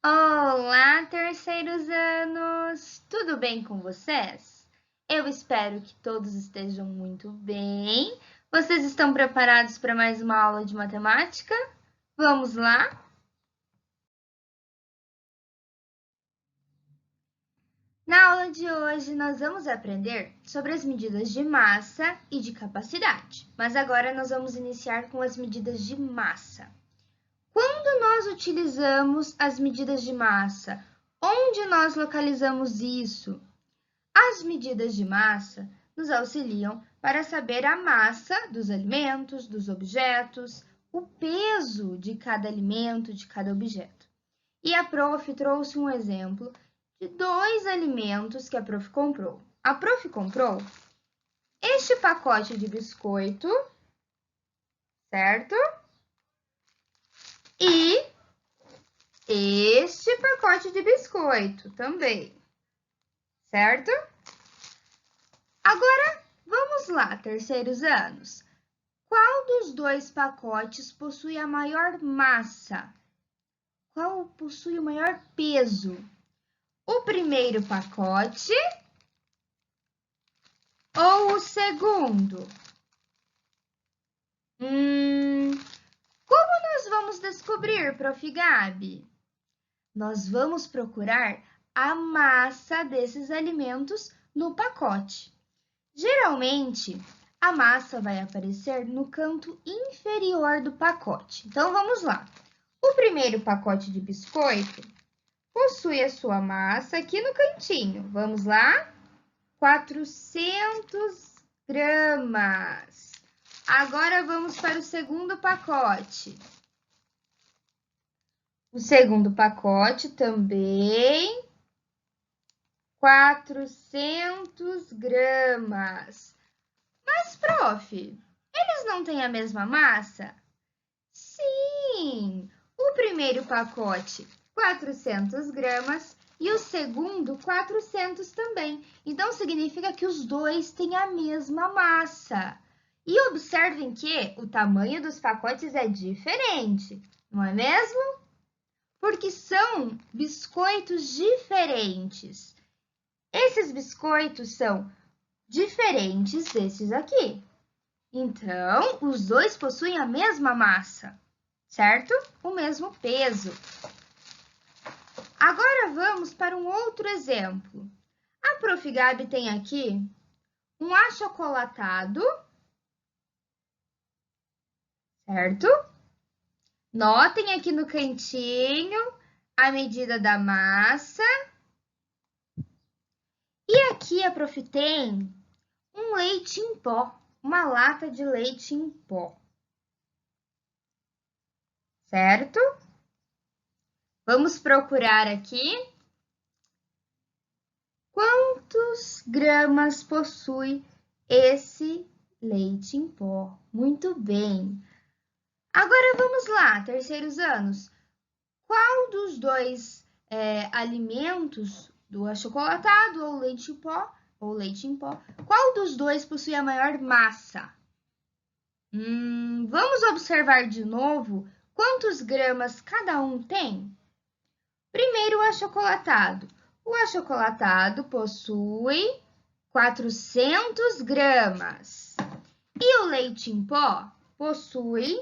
Olá, terceiros anos! Tudo bem com vocês? Eu espero que todos estejam muito bem. Vocês estão preparados para mais uma aula de matemática? Vamos lá? Na aula de hoje, nós vamos aprender sobre as medidas de massa e de capacidade, mas agora nós vamos iniciar com as medidas de massa. Quando nós utilizamos as medidas de massa? Onde nós localizamos isso? As medidas de massa nos auxiliam para saber a massa dos alimentos, dos objetos, o peso de cada alimento, de cada objeto. E a prof trouxe um exemplo de dois alimentos que a prof comprou. A prof comprou este pacote de biscoito, certo? E este pacote de biscoito também, certo? Agora, vamos lá, terceiros anos. Qual dos dois pacotes possui a maior massa? Qual possui o maior peso? O primeiro pacote ou o segundo? Como nós vamos descobrir, Prof. Gabi? Nós vamos procurar a massa desses alimentos no pacote. Geralmente, a massa vai aparecer no canto inferior do pacote. Então, vamos lá. O primeiro pacote de biscoito possui a sua massa aqui no cantinho. Vamos lá? 400 gramas. Agora, vamos para o segundo pacote. O segundo pacote também 400 gramas. Mas, prof, eles não têm a mesma massa? Sim! O primeiro pacote, 400 gramas, e o segundo, 400 também. Então, significa que os dois têm a mesma massa. E observem que o tamanho dos pacotes é diferente, não é mesmo? Porque são biscoitos diferentes. Esses biscoitos são diferentes desses aqui. Então, os dois possuem a mesma massa, certo? O mesmo peso. Agora vamos para um outro exemplo. A Prof. Gabi tem aqui um achocolatado, certo? Notem aqui no cantinho a medida da massa. E aqui a Prof. tem um leite em pó, uma lata de leite em pó, certo? Vamos procurar aqui. Quantos gramas possui esse leite em pó? Muito bem. Agora vamos lá, terceiros anos. Qual dos dois alimentos, do achocolatado ou leite em pó, qual dos dois possui a maior massa? Vamos observar de novo quantos gramas cada um tem? Primeiro, o achocolatado. O achocolatado possui 400 gramas. E o leite em pó possui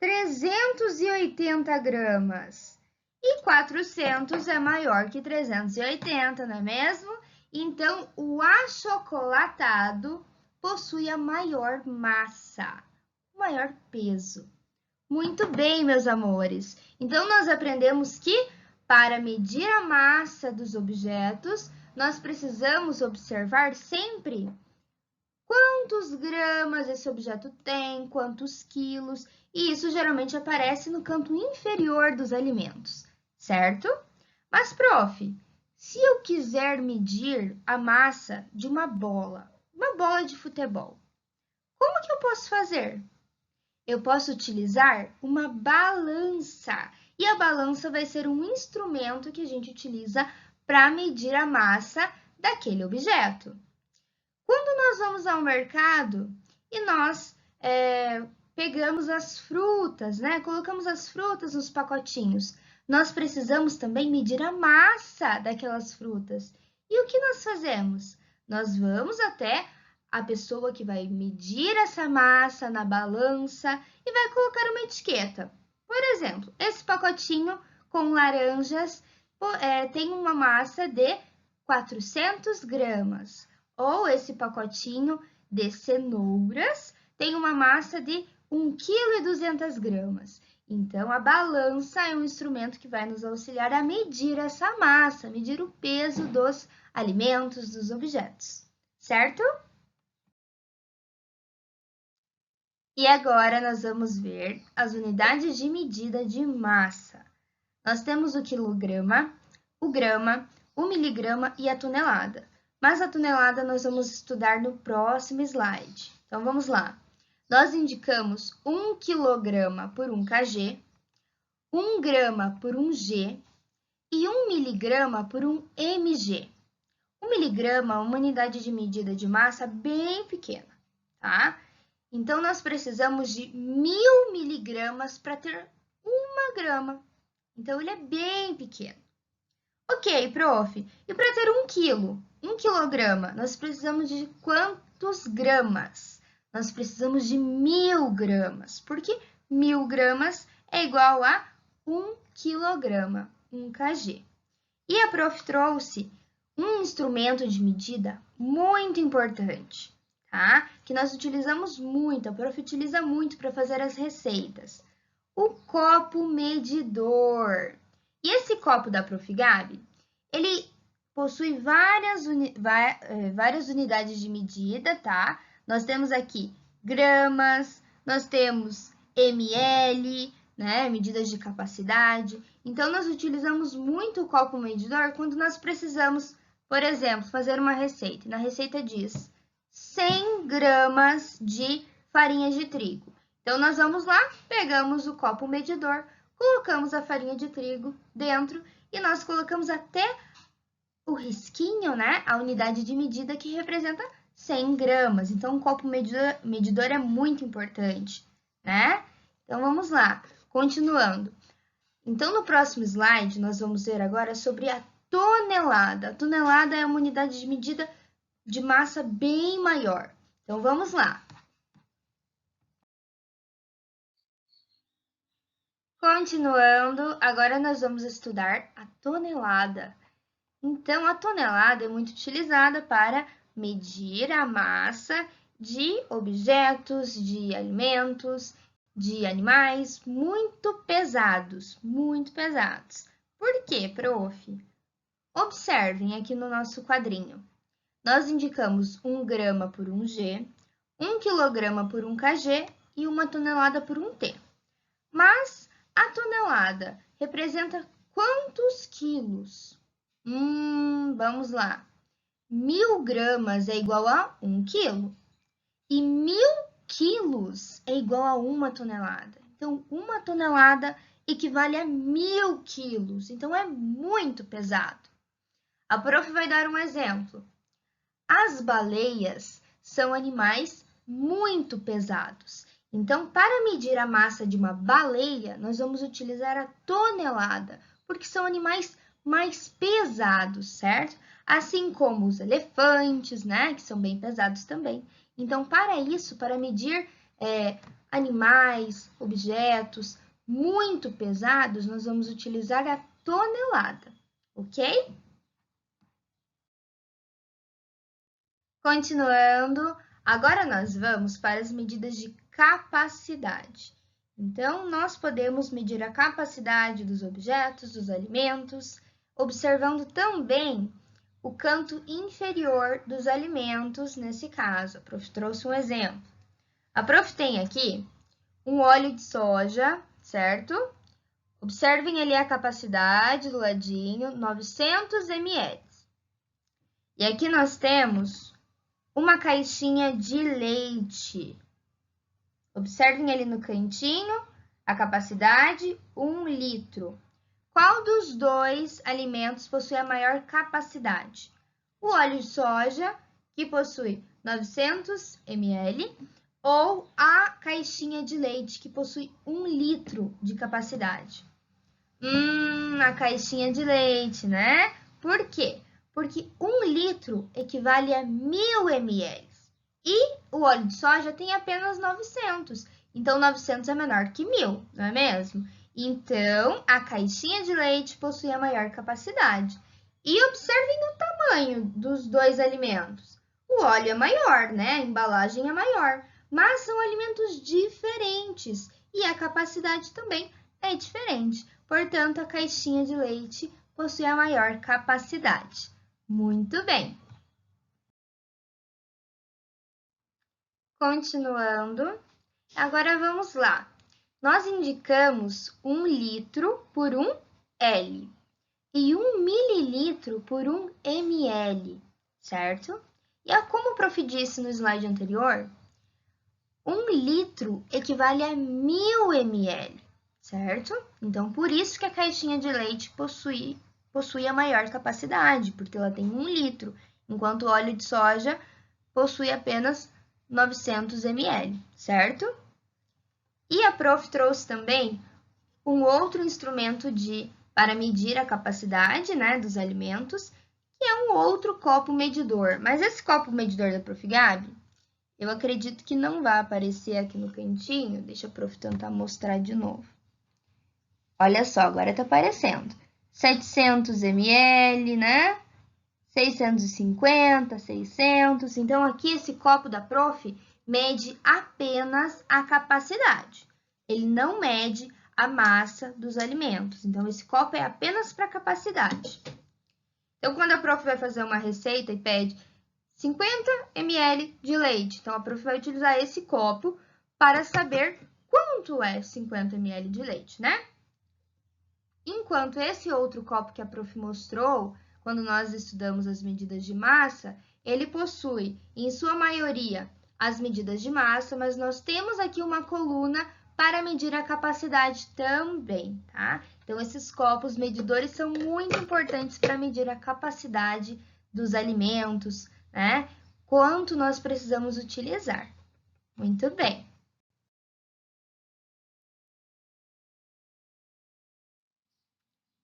380 gramas. E 400 é maior que 380, não é mesmo? Então, o achocolatado possui a maior massa, o maior peso. Muito bem, meus amores. Então, nós aprendemos que para medir a massa dos objetos, nós precisamos observar sempre quantos gramas esse objeto tem, quantos quilos, e isso geralmente aparece no canto inferior dos alimentos, certo? Mas, prof, se eu quiser medir a massa de uma bola de futebol, como que eu posso fazer? Eu posso utilizar uma balança. E a balança vai ser um instrumento que a gente utiliza para medir a massa daquele objeto. Quando nós vamos ao mercado e nós pegamos as frutas, né? Colocamos as frutas nos pacotinhos, Nós precisamos também medir a massa daquelas frutas. E o que nós fazemos? Nós vamos até a pessoa que vai medir essa massa na balança e vai colocar uma etiqueta. Por exemplo, esse pacotinho com laranjas tem uma massa de 400 gramas. Ou esse pacotinho de cenouras tem uma massa de 1,2 kg. Então, a balança é um instrumento que vai nos auxiliar a medir essa massa, medir o peso dos alimentos, dos objetos, certo? E agora nós vamos ver as unidades de medida de massa. Nós temos o quilograma, o grama, o miligrama e a tonelada. Mas a tonelada nós vamos estudar no próximo slide. Então, vamos lá. Nós indicamos 1 quilograma por 1 kg, 1 grama por 1 g e 1 miligrama por 1 mg. 1 miligrama é uma unidade de medida de massa bem pequena, tá? Então, nós precisamos de 1000 miligramas para ter 1 grama. Então, ele é bem pequeno. Ok, prof. E para ter 1 quilo, 1 quilograma, nós precisamos de quantos gramas? Nós precisamos de 1000 gramas, porque 1000 gramas é igual a 1 quilograma, 1 kg. E a prof trouxe um instrumento de medida muito importante, tá? Que nós utilizamos muito, a prof utiliza muito para fazer as receitas. O copo medidor. E esse copo da prof. Gabi, ele possui várias unidades de medida, tá? Nós temos aqui gramas, nós temos ml, né? Medidas de capacidade. Então, nós utilizamos muito o copo medidor quando nós precisamos, por exemplo, fazer uma receita. Na receita diz 100 gramas de farinha de trigo. Então, nós vamos lá, pegamos o copo medidor, colocamos a farinha de trigo dentro e nós colocamos até o risquinho, né? A unidade de medida que representa 100 gramas. Então, o copo medidor é muito importante, né? Então, vamos lá, continuando. Então, no próximo slide, nós vamos ver agora sobre a tonelada. A tonelada é uma unidade de medida de massa bem maior. Então, vamos lá. Continuando, agora nós vamos estudar a tonelada. Então, a tonelada é muito utilizada para medir a massa de objetos, de alimentos, de animais muito pesados, muito pesados. Por quê, prof? Observem aqui no nosso quadrinho. Nós indicamos 1 grama por 1 g, 1 quilograma por 1 kg e 1 tonelada por 1 t. Mas a tonelada representa quantos quilos? Vamos lá. 1000 gramas é igual a 1 quilo. E 1000 quilos é igual a 1 tonelada. Então, 1 tonelada equivale a 1000 quilos. Então, é muito pesado. A prof vai dar um exemplo. As baleias são animais muito pesados. Então, para medir a massa de uma baleia, nós vamos utilizar a tonelada, porque são animais mais pesados, certo? Assim como os elefantes, né, que são bem pesados também. Então, para isso, para medir animais, objetos muito pesados, nós vamos utilizar a tonelada, ok? Continuando, agora nós vamos para as medidas de capacidade. Então, nós podemos medir a capacidade dos objetos, dos alimentos, observando também o canto inferior dos alimentos, nesse caso. A prof trouxe um exemplo. A prof tem aqui um óleo de soja, certo? Observem ali a capacidade do ladinho, 900 ml. E aqui nós temos uma caixinha de leite. Observem ali no cantinho a capacidade, 1 litro. Qual dos dois alimentos possui a maior capacidade? O óleo de soja, que possui 900 ml, ou a caixinha de leite, que possui 1 litro de capacidade? A caixinha de leite, né? Por quê? Porque 1 litro equivale a 1000 ml. E o óleo de soja tem apenas 900. Então, 900 é menor que 1000, não é mesmo? Então, a caixinha de leite possui a maior capacidade. E observem o tamanho dos dois alimentos. O óleo é maior, né? A embalagem é maior. Mas são alimentos diferentes e a capacidade também é diferente. Portanto, a caixinha de leite possui a maior capacidade. Muito bem. Continuando, agora vamos lá. Nós indicamos 1 litro por 1 L e 1 mililitro por 1 ml, certo? E como o prof disse no slide anterior, 1 litro equivale a 1000 ml, certo? Então, por isso que a caixinha de leite possui a maior capacidade, porque ela tem 1 litro, enquanto o óleo de soja possui apenas 900 ml, certo? E a prof trouxe também um outro instrumento para medir a capacidade, né, dos alimentos, que é um outro copo medidor. Mas esse copo medidor da prof. Gabi, eu acredito que não vai aparecer aqui no cantinho. Deixa a prof tentar mostrar de novo. Olha só, agora está aparecendo. 700 ml, né? 650, 600. Então, aqui esse copo da prof mede apenas a capacidade. Ele não mede a massa dos alimentos. Então, esse copo é apenas para capacidade. Então, quando a prof vai fazer uma receita e pede 50 ml de leite, então a prof vai utilizar esse copo para saber quanto é 50 ml de leite, né? Enquanto esse outro copo que a prof mostrou, quando nós estudamos as medidas de massa, ele possui, em sua maioria, as medidas de massa, mas nós temos aqui uma coluna para medir a capacidade também, tá? Então, esses copos medidores são muito importantes para medir a capacidade dos alimentos, né? Quanto nós precisamos utilizar. Muito bem.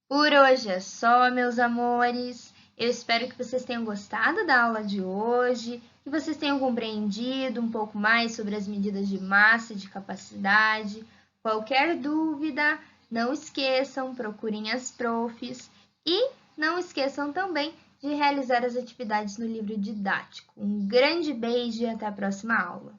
Por hoje é só, meus amores. Eu espero que vocês tenham gostado da aula de hoje, que vocês tenham compreendido um pouco mais sobre as medidas de massa e de capacidade. Qualquer dúvida, não esqueçam, procurem as profs e não esqueçam também de realizar as atividades no livro didático. Um grande beijo e até a próxima aula.